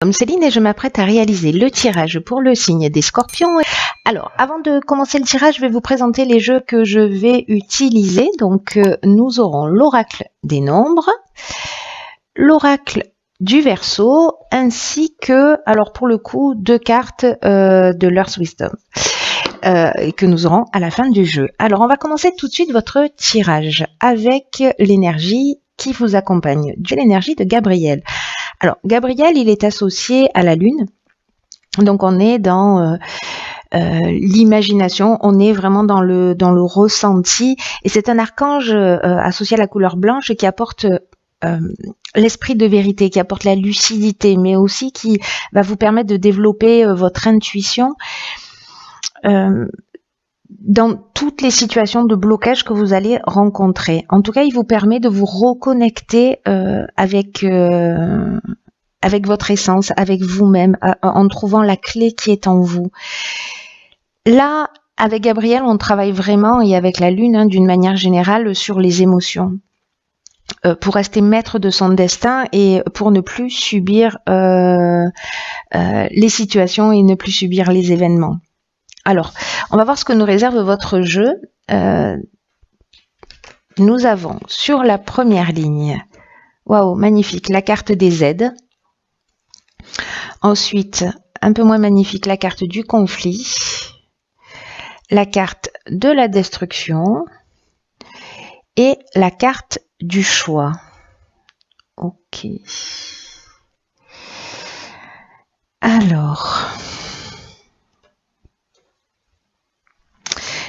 Comme Céline et je m'apprête à réaliser le tirage pour le signe des Scorpions. Alors, avant de commencer le tirage, je vais vous présenter les jeux que je vais utiliser. Donc, nous aurons l'oracle des nombres, l'oracle du Verseau, ainsi que, alors pour le coup, 2 cartes de l'Earth Wisdom que nous aurons à la fin du jeu. Alors, on va commencer tout de suite votre tirage avec l'énergie qui vous accompagne, de l'énergie de Gabriel. Alors, Gabriel, il est associé à la Lune. Donc, on est dans l'imagination, on est vraiment dans le ressenti. Et c'est un archange associé à la couleur blanche qui apporte l'esprit de vérité, qui apporte la lucidité, mais aussi qui va vous permettre de développer votre intuition dans toutes les situations de blocage que vous allez rencontrer. En tout cas, il vous permet de vous reconnecter avec votre essence, avec vous-même, en trouvant la clé qui est en vous. Là, avec Gabriel, on travaille vraiment, et avec la Lune, d'une manière générale, sur les émotions. Pour rester maître de son destin et pour ne plus subir les situations et ne plus subir les événements. Alors, on va voir ce que nous réserve votre jeu. Nous avons sur la première ligne, waouh, magnifique, la carte des aides. Ensuite, un peu moins magnifique, la carte du conflit, la carte de la destruction et la carte du choix. Ok. Alors,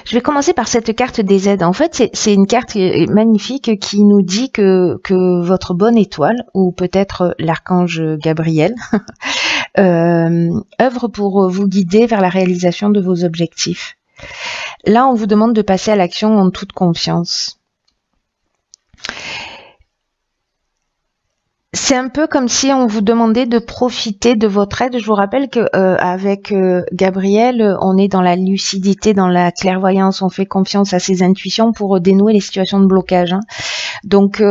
je vais commencer par cette carte des aides. En fait, c'est une carte magnifique qui nous dit que votre bonne étoile, ou peut-être l'archange Gabriel, œuvre pour vous guider vers la réalisation de vos objectifs. Là, on vous demande de passer à l'action en toute confiance. C'est un peu comme si on vous demandait de profiter de votre aide. Je vous rappelle que avec Gabriel, on est dans la lucidité, dans la clairvoyance, on fait confiance à ses intuitions pour dénouer les situations de blocage. Donc,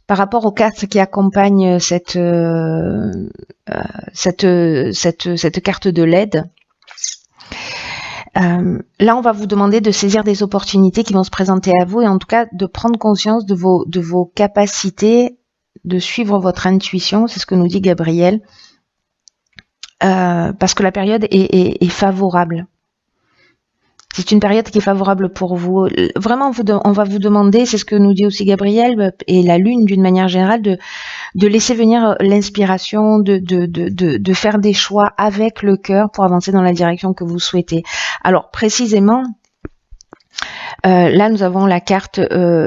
par rapport aux cartes qui accompagnent cette carte de l'aide, là, on va vous demander de saisir des opportunités qui vont se présenter à vous et en tout cas de prendre conscience de vos capacités, de suivre votre intuition, c'est ce que nous dit Gabriel, parce que la période est favorable. C'est une période qui est favorable pour vous. Vraiment, on va vous demander, c'est ce que nous dit aussi Gabriel et la Lune d'une manière générale, de laisser venir l'inspiration, de faire des choix avec le cœur pour avancer dans la direction que vous souhaitez. Alors précisément, là nous avons la carte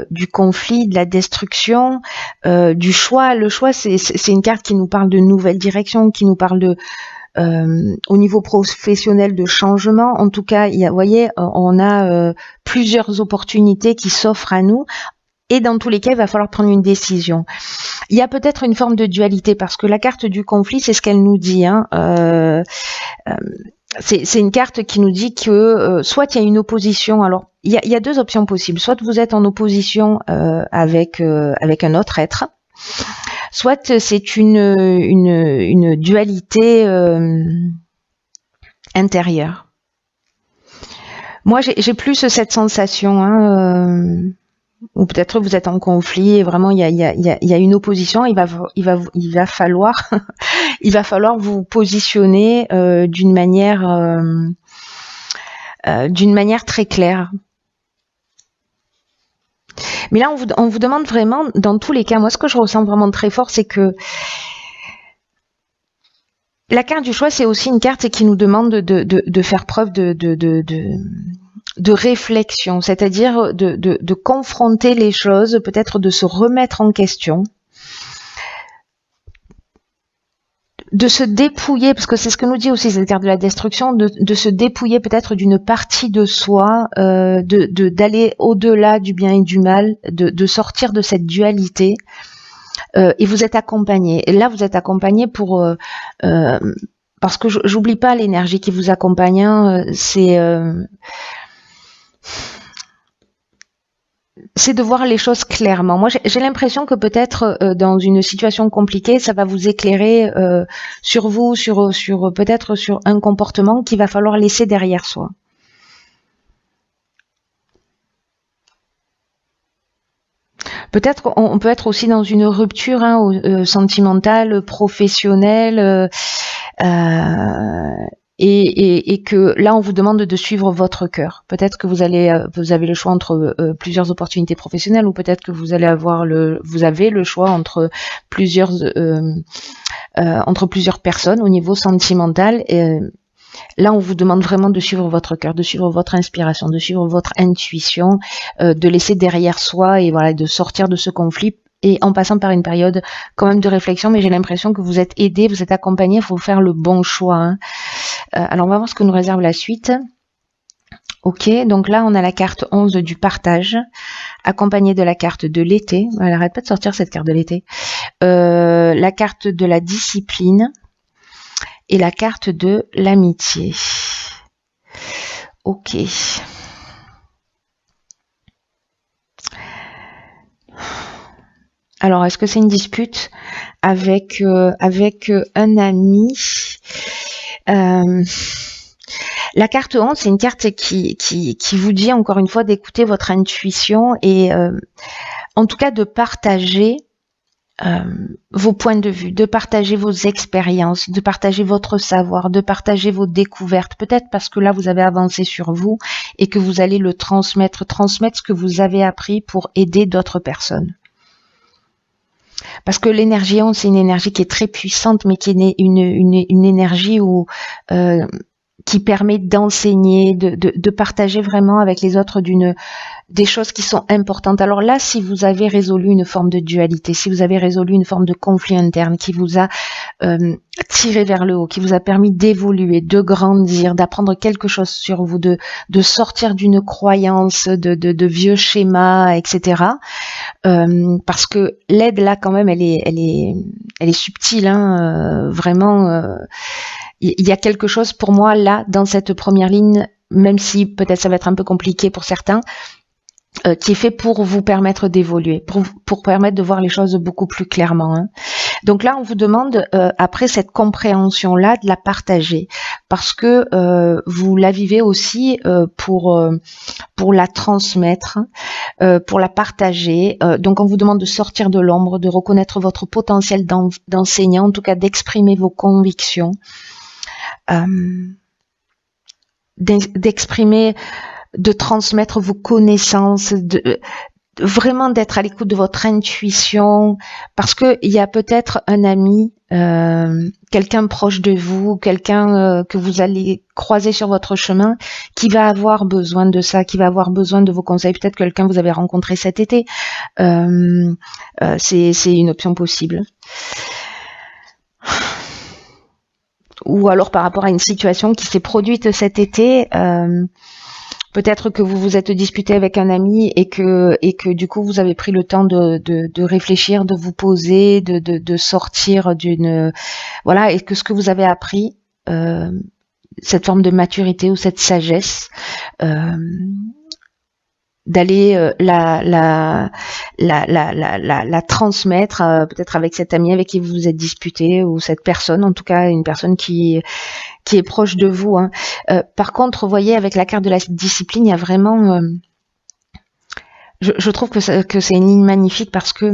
du conflit, de la destruction, du choix. Le choix, c'est une carte qui nous parle de nouvelles directions, qui nous parle de au niveau professionnel de changement. En tout cas, vous voyez, on a plusieurs opportunités qui s'offrent à nous. Et dans tous les cas, il va falloir prendre une décision. Il y a peut-être une forme de dualité parce que la carte du conflit, c'est ce qu'elle nous dit. C'est une carte qui nous dit que soit il y a une opposition. Alors, il y a 2 options possibles. Soit vous êtes en opposition avec un autre être, soit c'est une dualité intérieure. Moi, j'ai plus cette sensation. Ou peut-être vous êtes en conflit et vraiment il y a une opposition. Il va falloir vous positionner d'une manière très claire. Mais là on vous demande vraiment, dans tous les cas, moi ce que je ressens vraiment très fort, c'est que la carte du choix, c'est aussi une carte qui nous demande de faire preuve de réflexion, c'est-à-dire de confronter les choses, peut-être de se remettre en question, de se dépouiller, parce que c'est ce que nous dit aussi cette carte de la destruction, de se dépouiller peut-être d'une partie de soi, d'aller au-delà du bien et du mal, de sortir de cette dualité. Et vous êtes accompagné. Et là, vous êtes accompagné pour parce que j'oublie pas l'énergie qui vous accompagne. C'est c'est de voir les choses clairement. Moi, j'ai l'impression que peut-être dans une situation compliquée, ça va vous éclairer sur vous, sur peut-être sur un comportement qu'il va falloir laisser derrière soi. Peut-être on peut être aussi dans une rupture sentimentale, professionnelle, et que là on vous demande de suivre votre cœur. Peut-être que vous avez le choix entre plusieurs opportunités professionnelles, ou peut-être que vous avez le choix entre plusieurs personnes au niveau sentimental. Là, on vous demande vraiment de suivre votre cœur, de suivre votre inspiration, de suivre votre intuition, de laisser derrière soi et voilà, de sortir de ce conflit, et en passant par une période quand même de réflexion. Mais j'ai l'impression que vous êtes aidé, vous êtes accompagné, il faut faire le bon choix. Hein. Alors, on va voir ce que nous réserve la suite. Ok, donc là, on a la carte 11 du partage, accompagnée de la carte de l'été. Elle n'arrête pas de sortir cette carte de l'été. La carte de la discipline. Et la carte de l'amitié. Ok. Alors, est-ce que c'est une dispute avec un ami? La carte 11, c'est une carte qui vous dit encore une fois d'écouter votre intuition et en tout cas de partager vos points de vue, de partager vos expériences, de partager votre savoir, de partager vos découvertes, peut-être parce que là vous avez avancé sur vous et que vous allez le transmettre ce que vous avez appris pour aider d'autres personnes. Parce que l'énergie 11, c'est une énergie qui est très puissante, mais qui est une énergie qui permet d'enseigner, de partager vraiment avec les autres des choses qui sont importantes. Alors là, si vous avez résolu une forme de dualité, si vous avez résolu une forme de conflit interne qui vous a tiré vers le haut, qui vous a permis d'évoluer, de grandir, d'apprendre quelque chose sur vous, de sortir d'une croyance, de vieux schémas, etc. Parce que l'aide là, quand même, elle est subtile, hein, vraiment. Il y a quelque chose pour moi là, dans cette première ligne, même si peut-être ça va être un peu compliqué pour certains, qui est fait pour vous permettre d'évoluer, pour permettre de voir les choses beaucoup plus clairement. Hein. Donc là, on vous demande, après cette compréhension-là, de la partager, parce que vous la vivez aussi pour la transmettre, pour la partager. Donc on vous demande de sortir de l'ombre, de reconnaître votre potentiel d'enseignant, en tout cas d'exprimer vos convictions. D'exprimer, de transmettre vos connaissances, vraiment d'être à l'écoute de votre intuition, parce que il y a peut-être un ami, quelqu'un proche de vous, quelqu'un que vous allez croiser sur votre chemin, qui va avoir besoin de ça, qui va avoir besoin de vos conseils. Peut-être quelqu'un que vous avez rencontré cet été. C'est une option possible. Ou alors par rapport à une situation qui s'est produite cet été, peut-être que vous vous êtes disputé avec un ami et que du coup vous avez pris le temps de réfléchir, de vous poser, de sortir d'une voilà, et que ce que vous avez appris, cette forme de maturité ou cette sagesse, d'aller la transmettre peut-être avec cet ami avec qui vous vous êtes disputé, ou cette personne, en tout cas une personne qui est proche de vous. Hein. Par contre, vous voyez, avec la carte de la discipline, il y a vraiment je trouve que c'est une ligne magnifique, parce que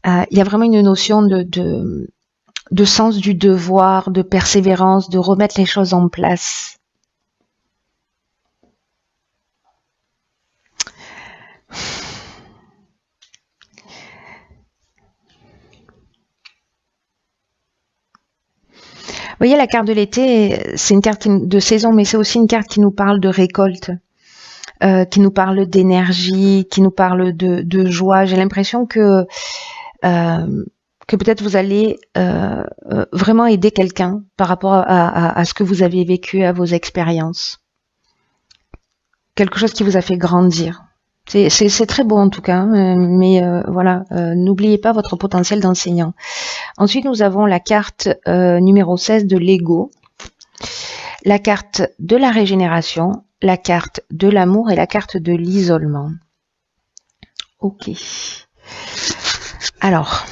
il y a vraiment une notion de sens du devoir, de persévérance, de remettre les choses en place. Vous voyez, la carte de l'été, c'est une carte de saison, mais c'est aussi une carte qui nous parle de récolte, qui nous parle d'énergie, qui nous parle de joie. J'ai l'impression que peut-être vous allez vraiment aider quelqu'un par rapport à ce que vous avez vécu, à vos expériences. Quelque chose qui vous a fait grandir. C'est très beau en tout cas, mais voilà, n'oubliez pas votre potentiel d'enseignant. Ensuite, nous avons la carte numéro 16 de l'ego, la carte de la régénération, la carte de l'amour et la carte de l'isolement. Ok. Alors,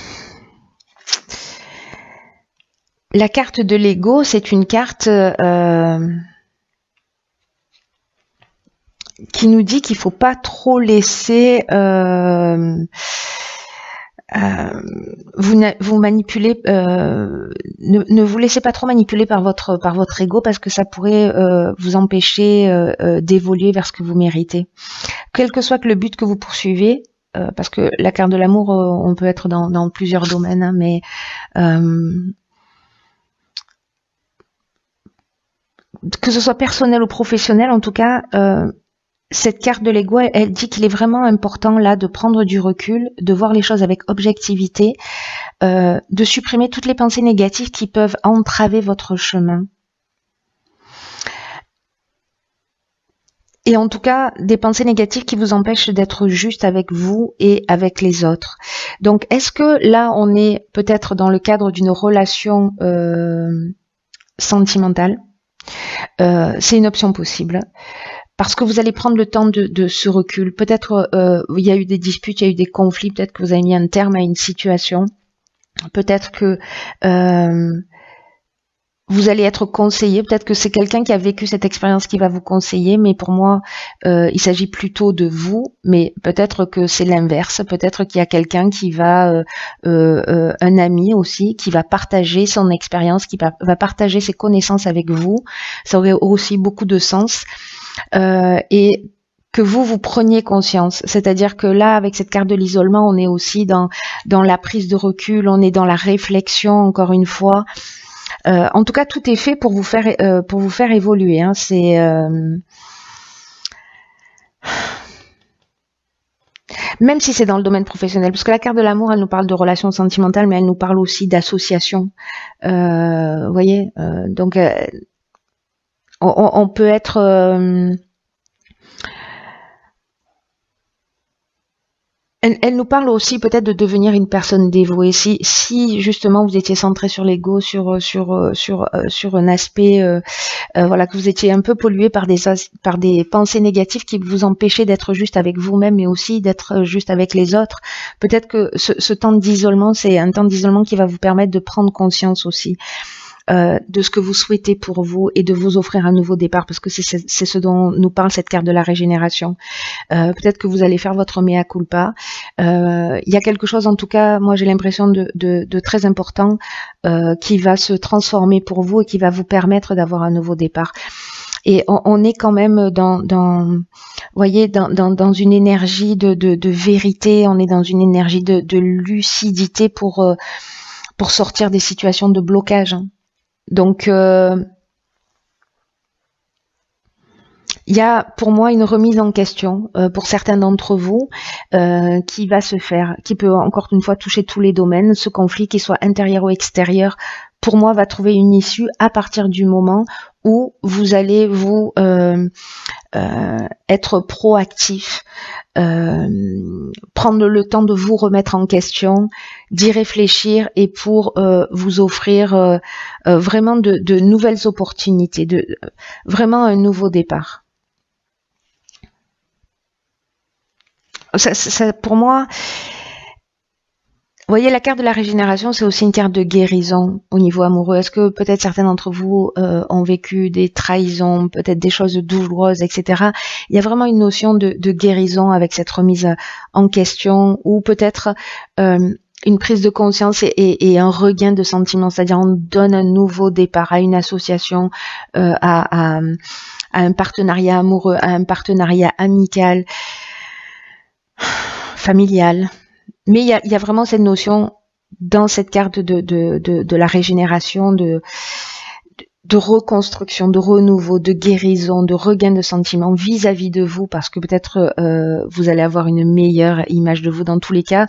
la carte de l'ego, c'est une carte qui nous dit qu'il faut pas trop laisser vous manipuler, ne vous laissez pas trop manipuler par votre ego parce que ça pourrait vous empêcher d'évoluer vers ce que vous méritez. Quel que soit le but que vous poursuivez, parce que la carte de l'amour, on peut être dans plusieurs domaines, hein, mais que ce soit personnel ou professionnel, en tout cas, cette carte de l'ego, elle dit qu'il est vraiment important là de prendre du recul, de voir les choses avec objectivité, de supprimer toutes les pensées négatives qui peuvent entraver votre chemin. Et en tout cas, des pensées négatives qui vous empêchent d'être juste avec vous et avec les autres. Donc, est-ce que là, on est peut-être dans le cadre d'une relation sentimentale? C'est une option possible. Parce que vous allez prendre le temps de ce recul. Peut-être il y a eu des disputes, il y a eu des conflits, peut-être que vous avez mis un terme à une situation. Peut-être que vous allez être conseillé, peut-être que c'est quelqu'un qui a vécu cette expérience qui va vous conseiller, mais pour moi, il s'agit plutôt de vous, mais peut-être que c'est l'inverse, peut-être qu'il y a quelqu'un qui va, un ami aussi, qui va partager son expérience, qui va partager ses connaissances avec vous, ça aurait aussi beaucoup de sens, et que vous preniez conscience, c'est-à-dire que là, avec cette carte de l'isolement, on est aussi dans la prise de recul, on est dans la réflexion, encore une fois. En tout cas, tout est fait pour vous faire évoluer. Hein. C'est même si c'est dans le domaine professionnel, parce que la carte de l'amour, elle nous parle de relations sentimentales, mais elle nous parle aussi d'associations. Vous voyez, donc on peut être elle nous parle aussi peut-être de devenir une personne dévouée. Si justement vous étiez centré sur l'ego, sur un aspect, voilà, que vous étiez un peu pollué par des pensées négatives qui vous empêchaient d'être juste avec vous-même, mais aussi d'être juste avec les autres. Peut-être que ce temps d'isolement, c'est un temps d'isolement qui va vous permettre de prendre conscience aussi. De ce que vous souhaitez pour vous et de vous offrir un nouveau départ, parce que c'est ce dont nous parle cette carte de la régénération. Peut-être que vous allez faire votre mea culpa. Il y a quelque chose, en tout cas, moi j'ai l'impression de très important qui va se transformer pour vous et qui va vous permettre d'avoir un nouveau départ. Et on est quand même voyez, dans une énergie de vérité, on est dans une énergie de lucidité pour sortir des situations de blocage. Donc, il y a pour moi une remise en question pour certains d'entre vous qui va se faire, qui peut encore une fois toucher tous les domaines. Ce conflit, qu'il soit intérieur ou extérieur, pour moi va trouver une issue à partir du moment où vous allez vous être proactif, prendre le temps de vous remettre en question, d'y réfléchir et pour vous offrir vraiment de nouvelles opportunités, vraiment un nouveau départ. Ça, pour moi, vous voyez, la carte de la régénération, c'est aussi une carte de guérison au niveau amoureux. Est-ce que peut-être certains d'entre vous ont vécu des trahisons, peut-être des choses douloureuses, etc. Il y a vraiment une notion de guérison avec cette remise en question, ou peut-être une prise de conscience et un regain de sentiments, c'est-à-dire on donne un nouveau départ à une association, à un partenariat amoureux, à un partenariat amical, familial. Mais il y a vraiment cette notion dans cette carte de la régénération, de reconstruction, de renouveau, de guérison, de regain de sentiments vis-à-vis de vous, parce que peut-être vous allez avoir une meilleure image de vous. Dans tous les cas,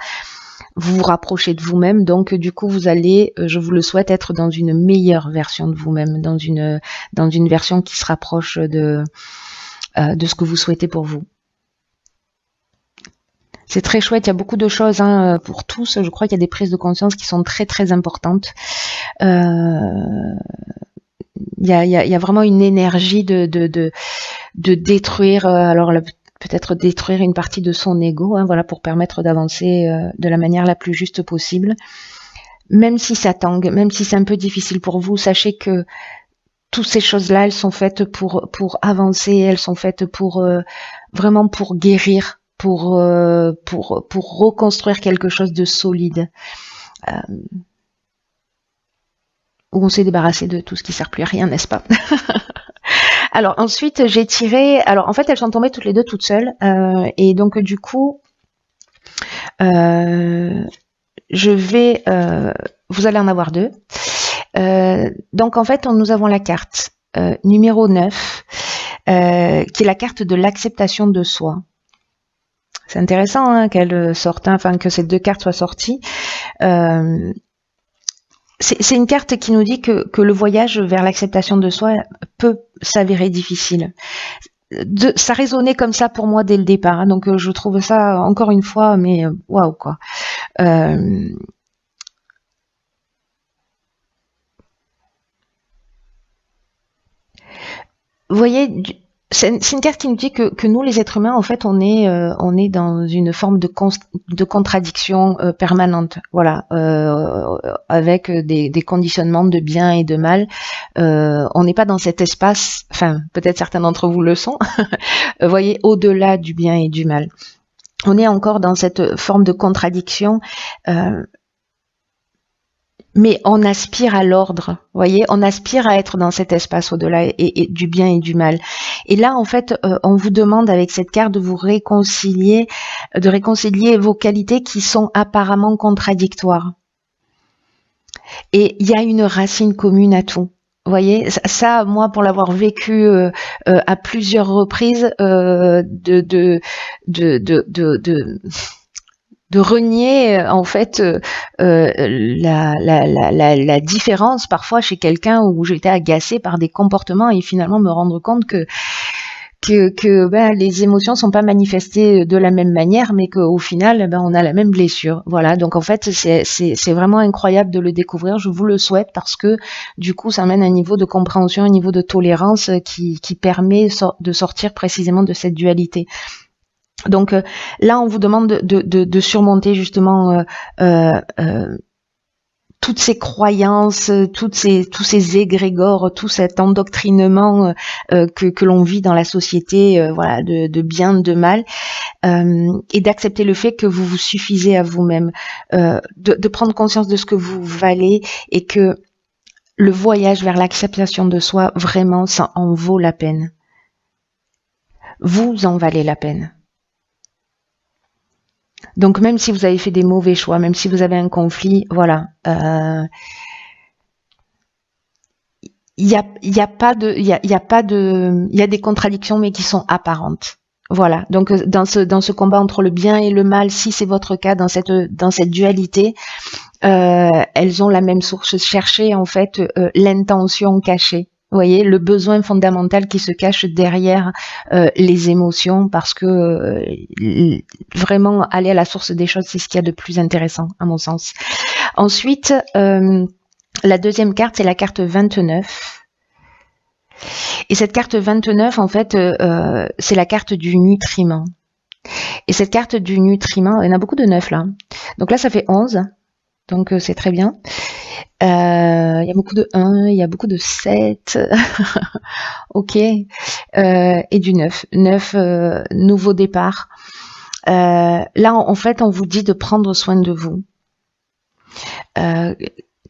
vous vous rapprochez de vous-même, donc du coup vous allez, je vous le souhaite, être dans une meilleure version de vous-même, dans une version qui se rapproche de ce que vous souhaitez pour vous. C'est très chouette, il y a beaucoup de choses pour tous. Je crois qu'il y a des prises de conscience qui sont très très importantes. Il y a vraiment une énergie de détruire. Alors peut-être détruire une partie de son ego, hein, voilà, pour permettre d'avancer de la manière la plus juste possible. Même si ça tangue, même si c'est un peu difficile pour vous, sachez que toutes ces choses-là, elles sont faites pour avancer, elles sont faites pour vraiment pour guérir, pour reconstruire quelque chose de solide. Où on s'est débarrassé de tout ce qui sert plus à rien, n'est-ce pas? Alors ensuite, j'ai tiré. Alors en fait, elles sont tombées toutes les deux toutes seules, et donc du coup, je vais. Vous allez en avoir deux. Donc en fait, nous avons la carte numéro 9, qui est la carte de l'acceptation de soi. C'est intéressant hein, qu'elle sorte, enfin que ces deux cartes soient sorties. C'est une carte qui nous dit que le voyage vers l'acceptation de soi peut s'avérer difficile. Ça résonnait comme ça pour moi dès le départ, hein, donc je trouve ça encore une fois, mais waouh quoi. Vous voyez, c'est une carte qui nous dit que nous, les êtres humains, en fait, on est dans une forme de contradiction permanente, voilà, avec des conditionnements de bien et de mal. On n'est pas dans cet espace, enfin, peut-être certains d'entre vous le sont, vous voyez, au-delà du bien et du mal. On est encore dans cette forme de contradiction. Mais on aspire à l'ordre, voyez, on aspire à être dans cet espace au-delà et du bien et du mal. Et là, en fait, on vous demande avec cette carte de vous réconcilier, de réconcilier vos qualités qui sont apparemment contradictoires. Et il y a une racine commune à tout. Vous voyez, ça, moi, pour l'avoir vécu à plusieurs reprises, de renier en fait la différence parfois chez quelqu'un où j'étais agacée par des comportements et finalement me rendre compte que ben, les émotions sont pas manifestées de la même manière, mais qu'au final ben, on a la même blessure. Voilà, donc en fait c'est vraiment incroyable de le découvrir. Je vous le souhaite parce que du coup ça amène un niveau de compréhension, un niveau de tolérance qui permet de sortir précisément de cette dualité. Donc là, on vous demande de surmonter justement toutes ces croyances, tous ces égrégores, tout cet endoctrinement que l'on vit dans la société, voilà, de bien, de mal, et d'accepter le fait que vous vous suffisez à vous-même, de prendre conscience de ce que vous valez et que le voyage vers l'acceptation de soi, vraiment, ça en vaut la peine. Vous en valez la peine. Donc même si vous avez fait des mauvais choix, même si vous avez un conflit, voilà, il y a des contradictions mais qui sont apparentes. Voilà. Donc dans ce combat entre le bien et le mal, si c'est votre cas dans cette dualité, elles ont la même source. Cherchez en fait l'intention cachée. Vous voyez, le besoin fondamental qui se cache derrière les émotions, parce que vraiment aller à la source des choses, c'est ce qu'il y a de plus intéressant à mon sens. Ensuite, la deuxième carte, c'est la carte 29. Et cette carte 29, en fait, c'est la carte du nutriment. Et cette carte du nutriment, il y en a beaucoup de 9 là. Donc là, ça fait 11. Donc c'est très bien. Il y a beaucoup de 1, il y a beaucoup de 7. Ok. Et du 9. 9, nouveau départ. Là, en fait, on vous dit de prendre soin de vous.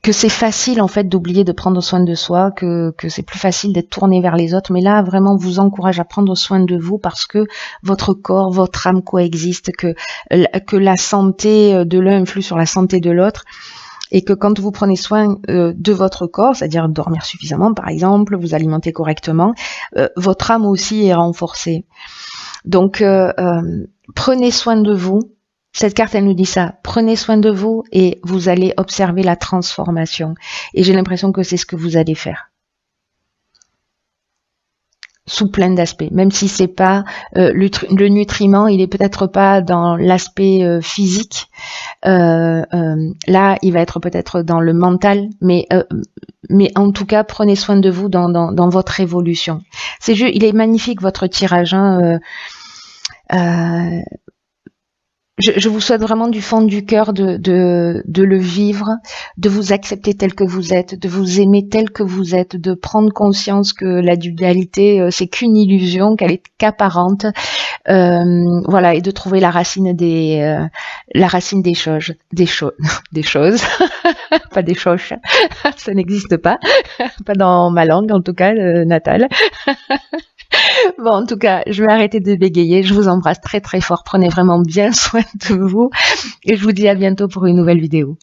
Que c'est facile, en fait, d'oublier de prendre soin de soi, que c'est plus facile d'être tourné vers les autres. Mais là, vraiment, on vous encourage à prendre soin de vous parce que votre corps, votre âme coexistent, que la santé de l'un influe sur la santé de l'autre. Et que quand vous prenez soin de votre corps, c'est-à-dire dormir suffisamment par exemple, vous alimenter correctement, votre âme aussi est renforcée. Donc prenez soin de vous. Cette carte, elle nous dit ça. Prenez soin de vous et vous allez observer la transformation. Et j'ai l'impression que c'est ce que vous allez faire. Sous plein d'aspects, même si c'est pas le nutriment, il est peut-être pas dans l'aspect physique. Là, il va être peut-être dans le mental, mais en tout cas, prenez soin de vous dans votre évolution. C'est juste, il est magnifique votre tirage. Hein, Je vous souhaite vraiment du fond du cœur de le vivre, de vous accepter tel que vous êtes, de vous aimer tel que vous êtes, de prendre conscience que la dualité, c'est qu'une illusion, qu'elle est qu'apparente, voilà, et de trouver la racine des choses, des choses, pas des choches, ça n'existe pas, pas dans ma langue en tout cas, natale. Bon, en tout cas, je vais arrêter de bégayer. Je vous embrasse très très fort. Prenez vraiment bien soin de vous. Et je vous dis à bientôt pour une nouvelle vidéo.